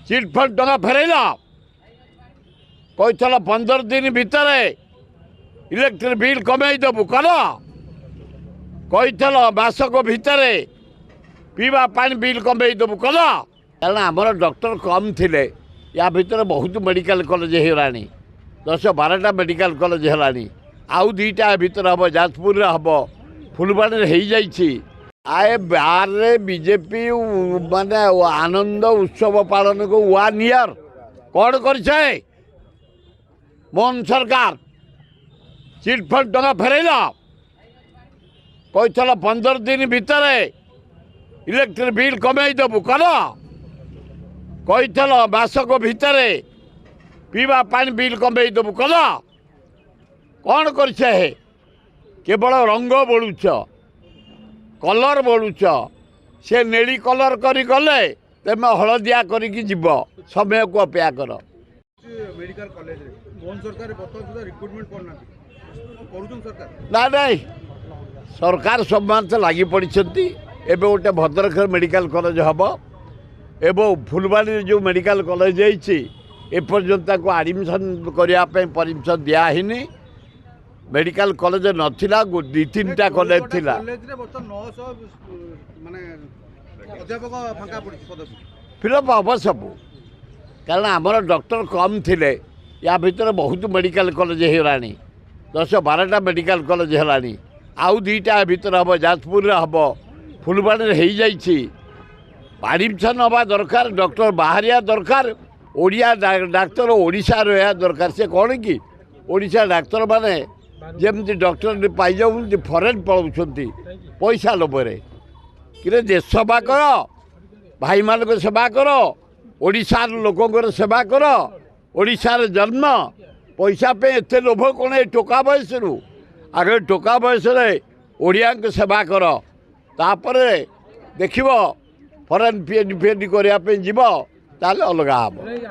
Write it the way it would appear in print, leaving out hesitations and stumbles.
Chit fund टका Feral कही 15 दिन भितर इलेक्ट्रिक बिल कमे देबू कल कही मासक भितर पीवा पानी बिल कमे देबू कल कारण आमर डॉक्टर कम थिले या भितर बहुत मेडिकल कॉलेज होलानी 10-12टा मेडिकल कॉलेज होलानी आउ 2टा भितर हम जाजपुर हम फुलबाणी हो जाइए आए बार बीजेपी माने आनंद उत्सव पालन को 1 ईयर कौन कर मोहन सरकार चिटफंड टका फेरल कही 15 दिन भितर इलेक्ट्रिक बिल कमे देबू कल कही मासक भितर पीवा पानी बिल कमे देबू कल कौन कर केवल रंग बोलुच कलर बोलुच से नेली कलर करी गले तेमे हलदिया करिकी जीव समय को अपेक्षा कर मेडिकल कॉलेज रे मोहन सरकार बर्तमान सुधा रिक्रुटमेंट करना करूछन सरकार ना नहीं सरकार सम्मान से लगी पड़ी एवं गोटे भद्रक मेडिकल कॉलेज हम एवं फुलबाणी जो मेडिकल कॉलेज एपर्यंत आडमिशन करने परमिशन दिहनी मेडिकल कॉलेज नथिला 2-3टा कॉलेज थिला फिलअप हम सब कारण आमर डॉक्टर कम थिले या भितर बहुत मेडिकल कॉलेज होलानी 10-12टा मेडिकल कॉलेज होलानी आउ 2टा भितर हम जाजपुर हम फुलबाणी हो जाइए एडमिशन हवा दरकार डॉक्टर बाहरिया दरकार ओडिया डाक्तर ओडिशा रहा दरकार से कौन कि ओडिशा डाक्तर माने जमती डॉक्टर पाई जाऊँ फरेन पलाउंट पैसा लोभरे कि देश सेवा कर भाई मान सेवा कर ओडिशार लोकंर सेवा कर ओडिशार जन्म पैसा पे एते लोभ कौन टोका बयस आगे टोका बयस ओडिया सेवा कर तापर देखिब फरेन पीएचडी करने जीव ताले अलग हम।